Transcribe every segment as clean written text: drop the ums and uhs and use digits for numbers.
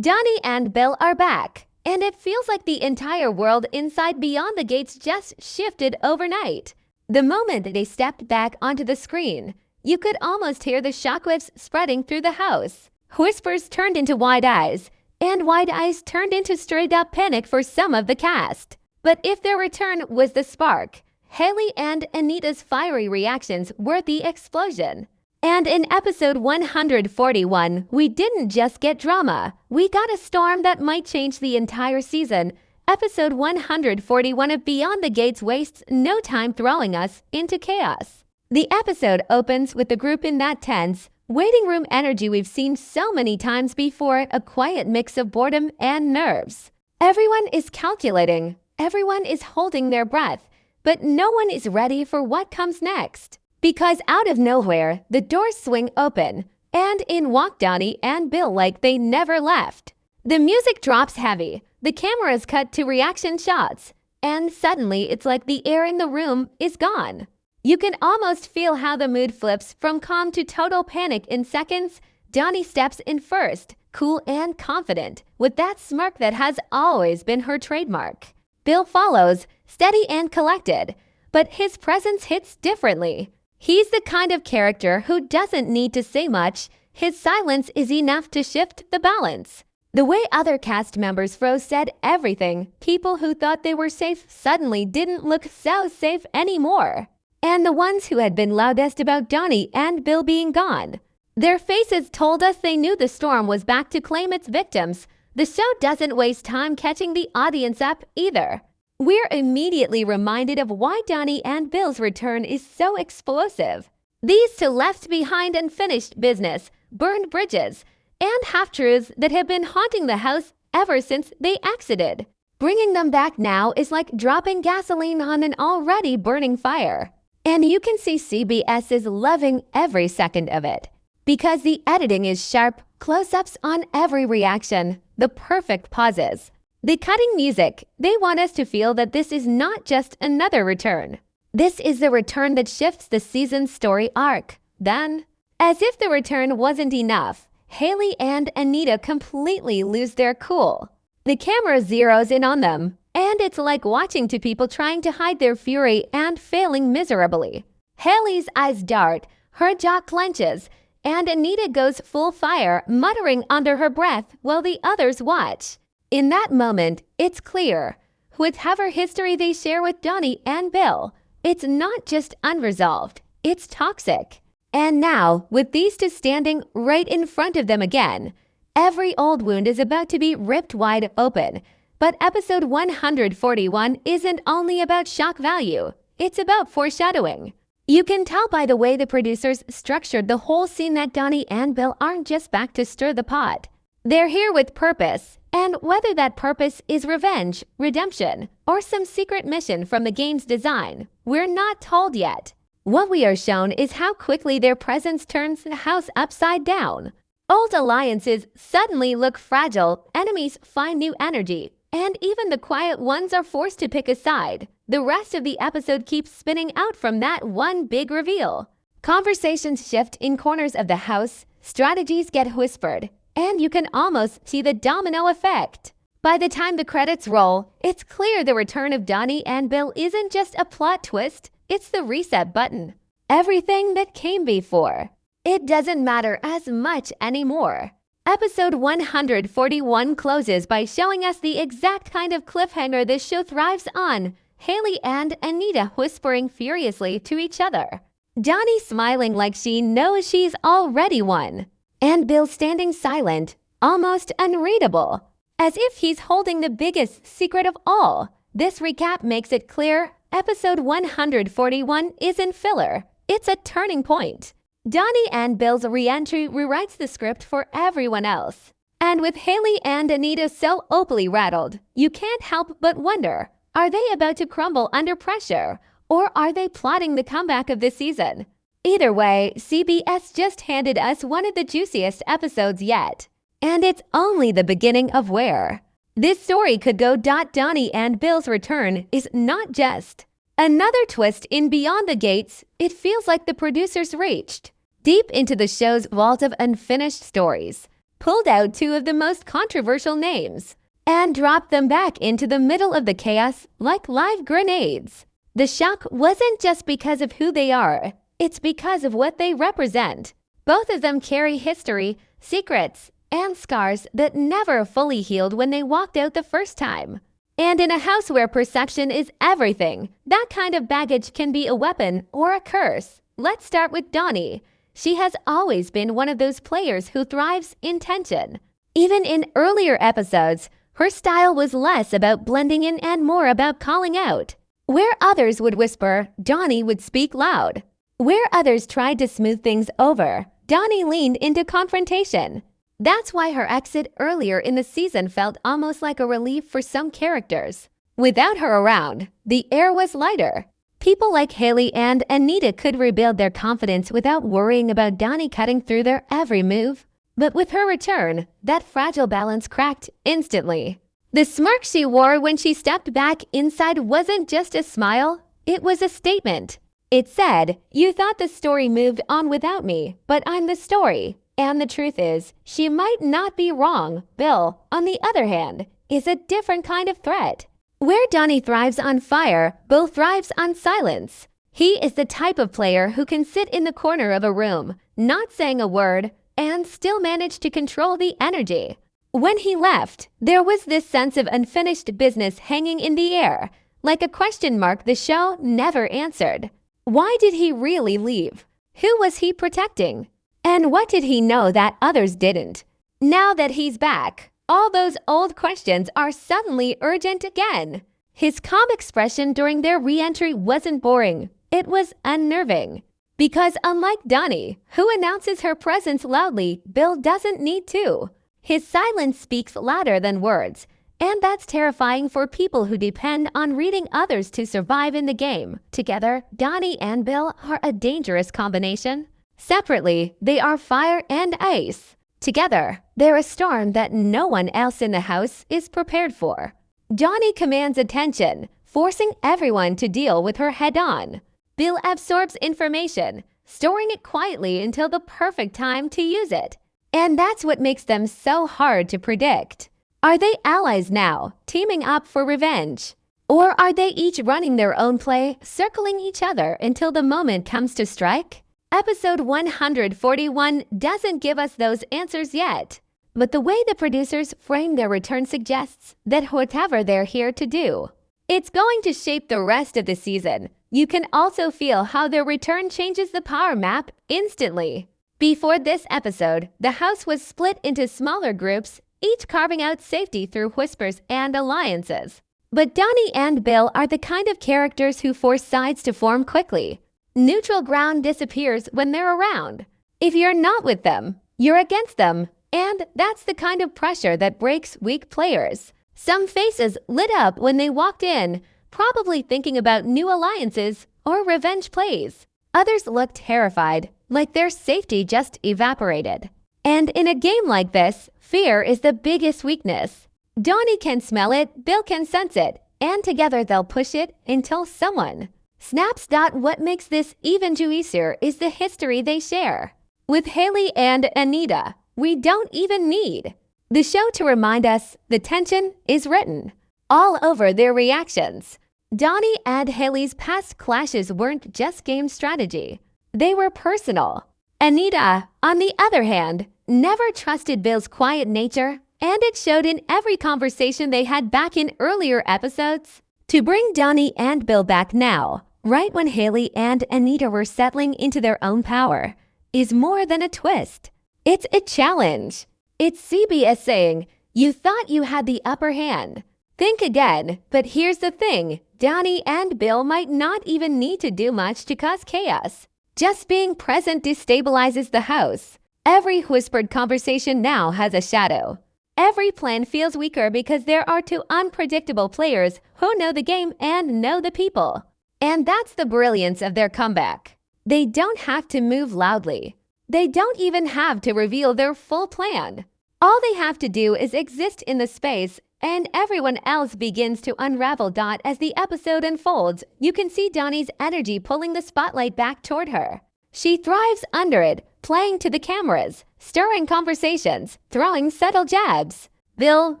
Dani and Bill are back, and it feels like the entire world inside Beyond the Gates just shifted overnight. The moment they stepped back onto the screen, you could almost hear the shockwaves spreading through the house. Whispers turned into wide eyes, and wide eyes turned into straight-up panic for some of the cast. But if their return was the spark, Hayley and Anita's fiery reactions were the explosion. And in episode 141, we didn't just get drama. We got a storm that might change the entire season. Episode 141 of Beyond the Gates wastes no time throwing us into chaos. The episode opens with the group in that tense, waiting room energy we've seen so many times before, a quiet mix of boredom and nerves. Everyone is calculating, everyone is holding their breath, but no one is ready for what comes next. Because out of nowhere, the doors swing open, and in walk Dani and Bill like they never left. The music drops heavy, the cameras cut to reaction shots, and suddenly it's like the air in the room is gone. You can almost feel how the mood flips from calm to total panic in seconds. Dani steps in first, cool and confident, with that smirk that has always been her trademark. Bill follows, steady and collected, but his presence hits differently. He's the kind of character who doesn't need to say much. His silence is enough to shift the balance. The way other cast members froze said everything. People who thought they were safe suddenly didn't look so safe anymore. And the ones who had been loudest about Dani and Bill being gone, their faces told us they knew the storm was back to claim its victims. The show doesn't waste time catching the audience up either. We're immediately reminded of why Dani and Bill's return is so explosive. These two left behind unfinished business, burned bridges, and half-truths that have been haunting the house ever since they exited. Bringing them back now is like dropping gasoline on an already burning fire. And you can see CBS is loving every second of it. Because the editing is sharp, close-ups on every reaction, the perfect pauses. The cutting music, they want us to feel that this is not just another return. This is the return that shifts the season's story arc. Then, as if the return wasn't enough, Hayley and Anita completely lose their cool. The camera zeroes in on them, and it's like watching two people trying to hide their fury and failing miserably. Hayley's eyes dart, her jaw clenches, and Anita goes full fire, muttering under her breath while the others watch. In that moment, it's clear, whatever history they share with Dani and Bill, it's not just unresolved, it's toxic. And now, with these two standing right in front of them again, every old wound is about to be ripped wide open. But episode 141 isn't only about shock value, it's about foreshadowing. You can tell by the way the producers structured the whole scene that Dani and Bill aren't just back to stir the pot. They're here with purpose. And whether that purpose is revenge, redemption, or some secret mission from the game's design, we're not told yet. What we are shown is how quickly their presence turns the house upside down. Old alliances suddenly look fragile, enemies find new energy, and even the quiet ones are forced to pick a side. The rest of the episode keeps spinning out from that one big reveal. Conversations shift in corners of the house, strategies get whispered, and you can almost see the domino effect. By the time the credits roll, it's clear the return of Dani and Bill isn't just a plot twist, it's the reset button. Everything that came before, it doesn't matter as much anymore. Episode 141 closes by showing us the exact kind of cliffhanger this show thrives on. Hayley and Anita whispering furiously to each other. Dani smiling like she knows she's already won. And Bill standing silent, almost unreadable, as if he's holding the biggest secret of all. This recap makes it clear episode 141 isn't filler, it's a turning point. Dani and Bill's re-entry rewrites the script for everyone else. And with Hayley and Anita so openly rattled, you can't help but wonder, are they about to crumble under pressure, or are they plotting the comeback of this season? Either way, CBS just handed us one of the juiciest episodes yet. And it's only the beginning of where this story could go. Dani and Bill's return is not just another twist in Beyond the Gates. It feels like the producers reached deep into the show's vault of unfinished stories. pulled out two of the most controversial names, and dropped them back into the middle of the chaos like live grenades. The shock wasn't just because of who they are, it's because of what they represent. Both of them carry history, secrets, and scars that never fully healed when they walked out the first time. And in a house where perception is everything, that kind of baggage can be a weapon or a curse. Let's start with Dani. She has always been one of those players who thrives in tension. Even in earlier episodes, her style was less about blending in and more about calling out. Where others would whisper, Dani would speak loud. Where others tried to smooth things over, Dani leaned into confrontation. That's why her exit earlier in the season felt almost like a relief for some characters. Without her around, the air was lighter. People like Hayley and Anita could rebuild their confidence without worrying about Dani cutting through their every move. But with her return, that fragile balance cracked instantly. The smirk she wore when she stepped back inside wasn't just a smile, it was a statement. It said, "You thought the story moved on without me, but I'm the story." And the truth is, she might not be wrong. Bill, on the other hand, is a different kind of threat. Where Dani thrives on fire, Bill thrives on silence. He is the type of player who can sit in the corner of a room, not saying a word, and still manage to control the energy. When he left, there was this sense of unfinished business hanging in the air, like a question mark the show never answered. Why did he really leave? Who was he protecting? And what did he know that others didn't? Now that he's back, all those old questions are suddenly urgent again. His calm expression during their re-entry wasn't boring. It was unnerving. Because unlike Dani, who announces her presence loudly, Bill doesn't need to. His silence speaks louder than words, and that's terrifying for people who depend on reading others to survive in the game. Together, Dani and Bill are a dangerous combination. Separately, they are fire and ice. Together, they're a storm that no one else in the house is prepared for. Dani commands attention, forcing everyone to deal with her head-on. Bill absorbs information, storing it quietly until the perfect time to use it. And that's what makes them so hard to predict. Are they allies now, teaming up for revenge? Or are they each running their own play, circling each other until the moment comes to strike? Episode 141 doesn't give us those answers yet, but the way the producers frame their return suggests that whatever they're here to do, it's going to shape the rest of the season. You can also feel how their return changes the power map instantly. Before this episode, the house was split into smaller groups, each carving out safety through whispers and alliances. But Dani and Bill are the kind of characters who force sides to form quickly. Neutral ground disappears when they're around. If you're not with them, you're against them, and that's the kind of pressure that breaks weak players. Some faces lit up when they walked in, probably thinking about new alliances or revenge plays. Others looked terrified, like their safety just evaporated. And in a game like this, fear is the biggest weakness. Dani can smell it, Bill can sense it, and together they'll push it until someone snaps. What makes this even juicier is the history they share. With Hayley and Anita, we don't even need the show to remind us the tension is written all over their reactions. Dani and Hayley's past clashes weren't just game strategy. They were personal. Anita, on the other hand, never trusted Bill's quiet nature, and it showed in every conversation they had back in earlier episodes. To bring Dani and Bill back now, right when Hayley and Anita were settling into their own power, is more than a twist. It's a challenge. It's CBS saying, you thought you had the upper hand. Think again, but here's the thing. Dani and Bill might not even need to do much to cause chaos. Just being present destabilizes the house. Every whispered conversation now has a shadow. Every plan feels weaker because there are two unpredictable players who know the game and know the people. And that's the brilliance of their comeback. They don't have to move loudly. They don't even have to reveal their full plan. All they have to do is exist in the space, and everyone else begins to unravel. As the episode unfolds, you can see Dani's energy pulling the spotlight back toward her. She thrives under it, playing to the cameras, stirring conversations, throwing subtle jabs. Bill,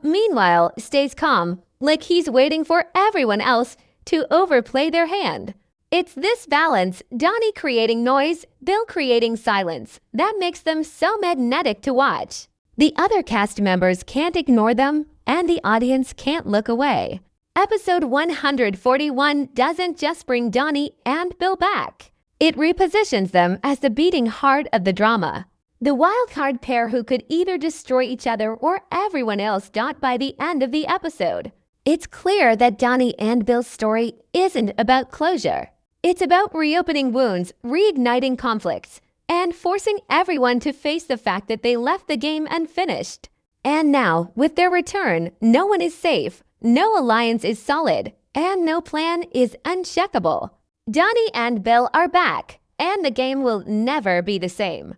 meanwhile, stays calm, like he's waiting for everyone else to overplay their hand. It's this balance, Dani creating noise, Bill creating silence, that makes them so magnetic to watch. The other cast members can't ignore them, and the audience can't look away. Episode 141 doesn't just bring Dani and Bill back. It repositions them as the beating heart of the drama. The wildcard pair who could either destroy each other or everyone else by the end of the episode. It's clear that Dani and Bill's story isn't about closure. It's about reopening wounds, reigniting conflicts, and forcing everyone to face the fact that they left the game unfinished. And now, with their return, no one is safe, no alliance is solid, and no plan is uncheckable. Dani and Bill are back, and the game will never be the same.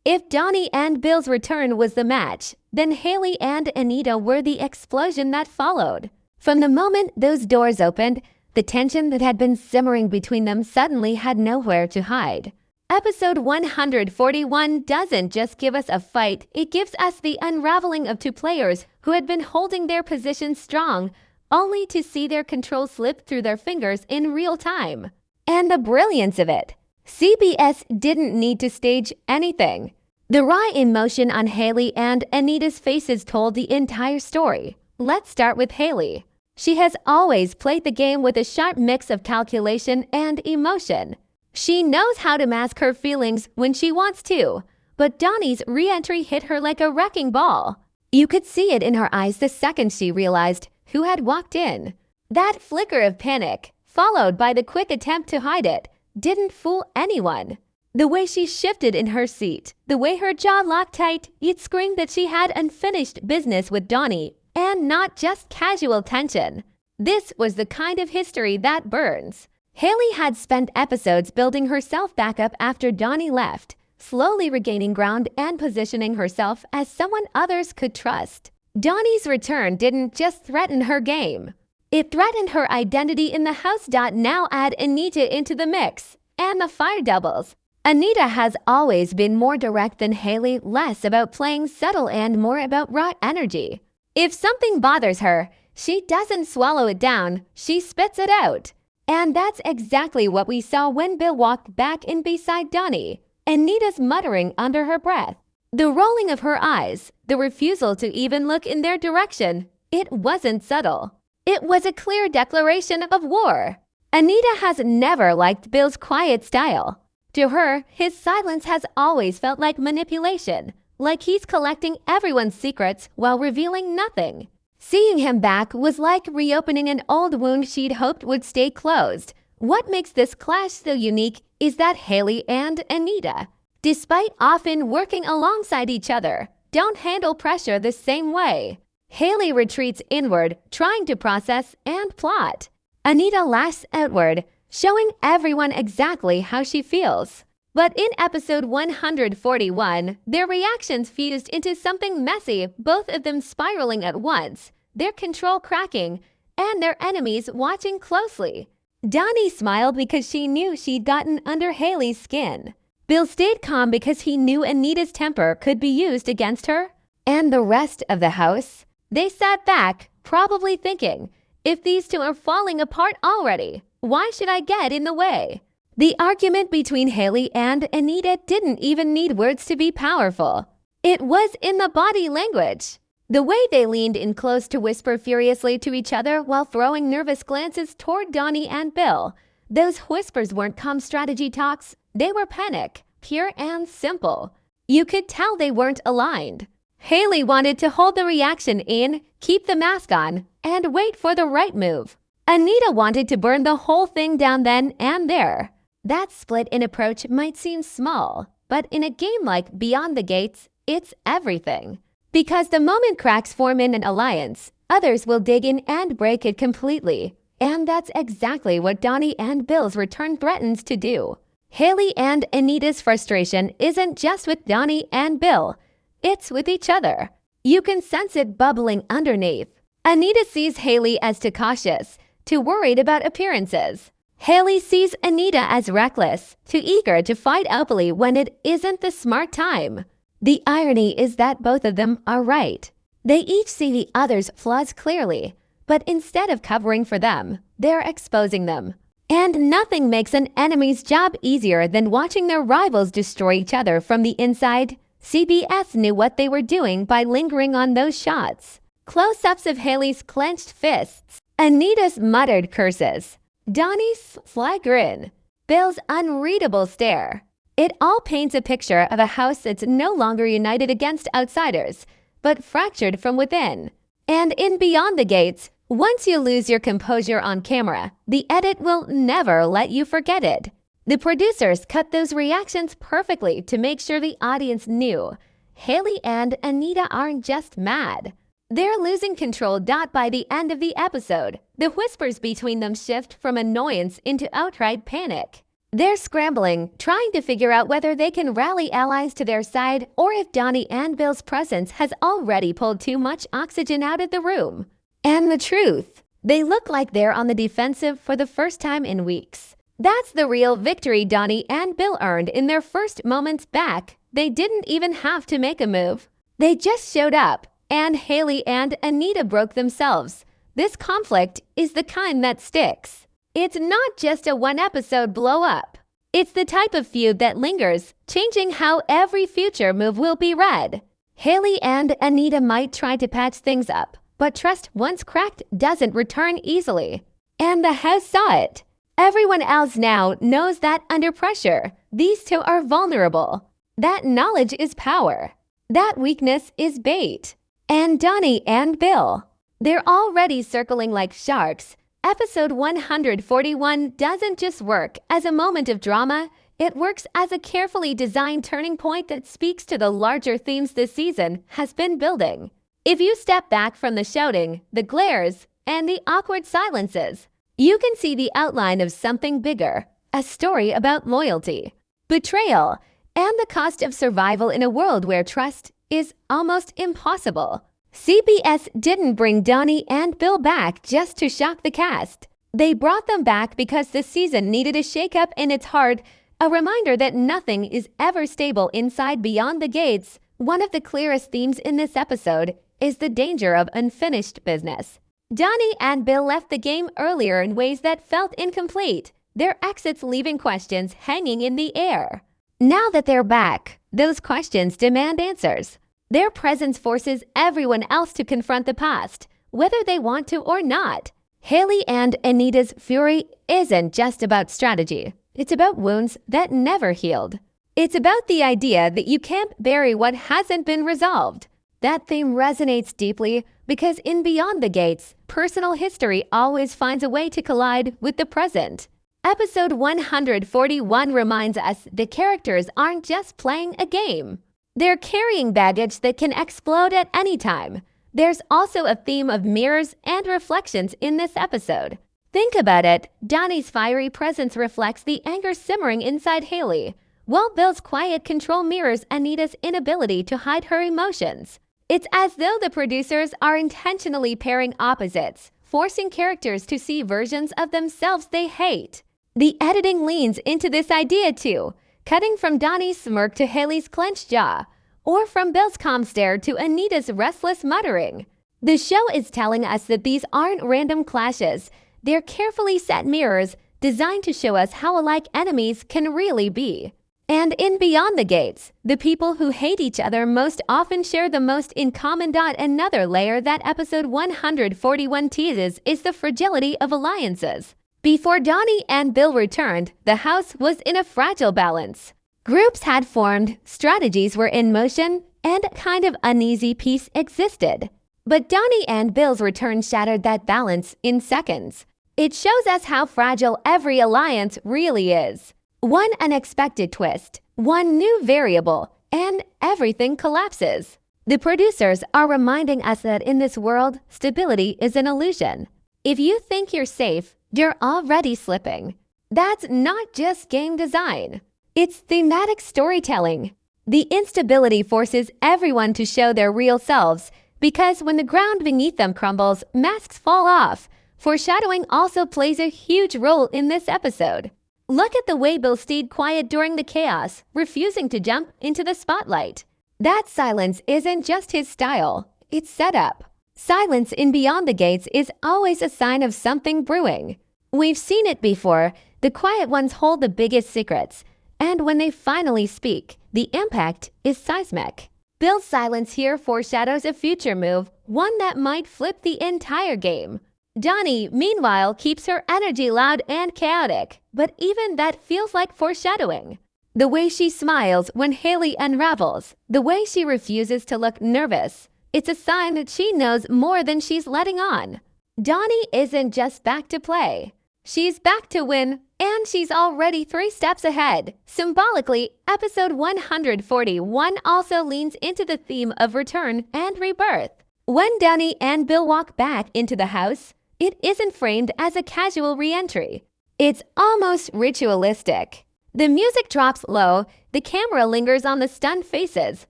If Dani and Bill's return was the match, then Hayley and Anita were the explosion that followed. From the moment those doors opened, the tension that had been simmering between them suddenly had nowhere to hide. Episode 141 doesn't just give us a fight, it gives us the unraveling of two players who had been holding their positions strong, only to see their control slip through their fingers in real time. And the brilliance of it. CBS didn't need to stage anything. The raw emotion on Hayley and Anita's faces told the entire story. Let's start with Hayley. She has always played the game with a sharp mix of calculation and emotion. She knows how to mask her feelings when she wants to, but Dani's re-entry hit her like a wrecking ball. You could see it in her eyes the second she realized who had walked in. That flicker of panic, followed by the quick attempt to hide it, didn't fool anyone. The way she shifted in her seat, the way her jaw locked tight, it screamed that she had unfinished business with Dani, and not just casual tension. This was the kind of history that burns. Hayley had spent episodes building herself back up after Dani left, slowly regaining ground and positioning herself as someone others could trust. Dani's return didn't just threaten her game. It threatened her identity in the house. Now add Anita into the mix, and the fire doubles. Anita has always been more direct than Hayley, less about playing subtle and more about raw energy. If something bothers her, she doesn't swallow it down, she spits it out. And that's exactly what we saw when Bill walked back in beside Dani. Anita's muttering under her breath, the rolling of her eyes, the refusal to even look in their direction. It wasn't subtle. It was a clear declaration of war. Anita has never liked Bill's quiet style. To her, his silence has always felt like manipulation, like he's collecting everyone's secrets while revealing nothing. Seeing him back was like reopening an old wound she'd hoped would stay closed. What makes this clash so unique is that Hayley and Anita, despite often working alongside each other, don't handle pressure the same way. Hayley retreats inward, trying to process and plot. Anita lashes outward, showing everyone exactly how she feels. But in episode 141, their reactions fused into something messy, both of them spiraling at once, their control cracking, and their enemies watching closely. Dani smiled because she knew she'd gotten under Hayley's skin. Bill stayed calm because he knew Anita's temper could be used against her. And the rest of the house? They sat back, probably thinking, if these two are falling apart already, why should I get in the way? The argument between Hayley and Anita didn't even need words to be powerful. It was in the body language. The way they leaned in close to whisper furiously to each other while throwing nervous glances toward Dani and Bill. Those whispers weren't calm strategy talks. They were panic, pure and simple. You could tell they weren't aligned. Hayley wanted to hold the reaction in, keep the mask on, and wait for the right move. Anita wanted to burn the whole thing down then and there. That split in approach might seem small, but in a game like Beyond the Gates, it's everything. Because the moment cracks form in an alliance, others will dig in and break it completely. And that's exactly what Dani and Bill's return threatens to do. Hayley and Anita's frustration isn't just with Dani and Bill, it's with each other. You can sense it bubbling underneath. Anita sees Hayley as too cautious, too worried about appearances. Hayley sees Anita as reckless, too eager to fight openly when it isn't the smart time. The irony is that both of them are right. They each see the other's flaws clearly, but instead of covering for them, they're exposing them. And nothing makes an enemy's job easier than watching their rivals destroy each other from the inside. CBS knew what they were doing by lingering on those shots. Close-ups of Hayley's clenched fists, Anita's muttered curses, Dani's sly grin, Bill's unreadable stare. It all paints a picture of a house that's no longer united against outsiders, but fractured from within. And in Beyond the Gates, once you lose your composure on camera, the edit will never let you forget it. The producers cut those reactions perfectly to make sure the audience knew Hayley and Anita aren't just mad. They're losing control. By the end of the episode, the whispers between them shift from annoyance into outright panic. They're scrambling, trying to figure out whether they can rally allies to their side or if Dani and Bill's presence has already pulled too much oxygen out of the room. And the truth, they look like they're on the defensive for the first time in weeks. That's the real victory Dani and Bill earned in their first moments back. They didn't even have to make a move. They just showed up, and Hayley and Anita broke themselves. This conflict is the kind that sticks. It's not just a one-episode blow-up. It's the type of feud that lingers, changing how every future move will be read. Hayley and Anita might try to patch things up, but trust once cracked doesn't return easily. And the house saw it. Everyone else now knows that under pressure, these two are vulnerable. That knowledge is power. That weakness is bait. And Dani and Bill, they're already circling like sharks. Episode 141 doesn't just work as a moment of drama, it works as a carefully designed turning point that speaks to the larger themes this season has been building. If you step back from the shouting, the glares, and the awkward silences, you can see the outline of something bigger, a story about loyalty, betrayal, and the cost of survival in a world where trust is almost impossible. CBS didn't bring Dani and Bill back just to shock the cast. They brought them back because this season needed a shakeup in its heart, a reminder that nothing is ever stable inside Beyond the Gates. One of the clearest themes in this episode is the danger of unfinished business. Dani and Bill left the game earlier in ways that felt incomplete, their exits leaving questions hanging in the air. Now that they're back, those questions demand answers. Their presence forces everyone else to confront the past, whether they want to or not. Hayley and Anita's fury isn't just about strategy. It's about wounds that never healed. It's about the idea that you can't bury what hasn't been resolved. That theme resonates deeply because in Beyond the Gates, personal history always finds a way to collide with the present. Episode 141 reminds us the characters aren't just playing a game. They're carrying baggage that can explode at any time. There's also a theme of mirrors and reflections in this episode. Think about it, Dani's fiery presence reflects the anger simmering inside Hayley, while Bill's quiet control mirrors Anita's inability to hide her emotions. It's as though the producers are intentionally pairing opposites, forcing characters to see versions of themselves they hate. The editing leans into this idea too, cutting from Dani's smirk to Hayley's clenched jaw, or from Bill's calm stare to Anita's restless muttering. The show is telling us that these aren't random clashes. They're carefully set mirrors designed to show us how alike enemies can really be. And in Beyond the Gates, the people who hate each other most often share the most in common. Another layer that episode 141 teases is the fragility of alliances. Before Dani and Bill returned, the house was in a fragile balance. Groups had formed, strategies were in motion, and a kind of uneasy peace existed. But Dani and Bill's return shattered that balance in seconds. It shows us how fragile every alliance really is. One unexpected twist, one new variable, and everything collapses. The producers are reminding us that in this world, stability is an illusion. If you think you're safe, you're already slipping. That's not just game design. It's thematic storytelling. The instability forces everyone to show their real selves, because when the ground beneath them crumbles, masks fall off. Foreshadowing also plays a huge role in this episode. Look at the way Bill stayed quiet during the chaos, refusing to jump into the spotlight. That silence isn't just his style, it's set up. Silence in Beyond the Gates is always a sign of something brewing. We've seen it before. The quiet ones hold the biggest secrets, and when they finally speak, the impact is seismic. Bill's silence here foreshadows a future move, one that might flip the entire game. Dani, meanwhile, keeps her energy loud and chaotic, but even that feels like foreshadowing. The way she smiles when Hayley unravels, the way she refuses to look nervous, it's a sign that she knows more than she's letting on. Dani isn't just back to play. She's back to win, and she's already 3 steps ahead. Symbolically, episode 141 also leans into the theme of return and rebirth. When Dani and Bill walk back into the house, it isn't framed as a casual re-entry. It's almost ritualistic. The music drops low, the camera lingers on the stunned faces,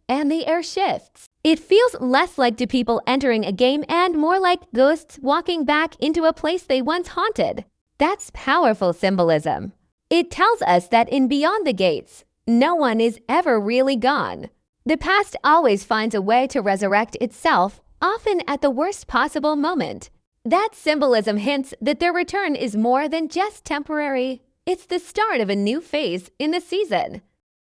and the air shifts. It feels less like two people entering a game and more like ghosts walking back into a place they once haunted. That's powerful symbolism. It tells us that in Beyond the Gates, no one is ever really gone. The past always finds a way to resurrect itself, often at the worst possible moment. That symbolism hints that their return is more than just temporary. It's the start of a new phase in the season.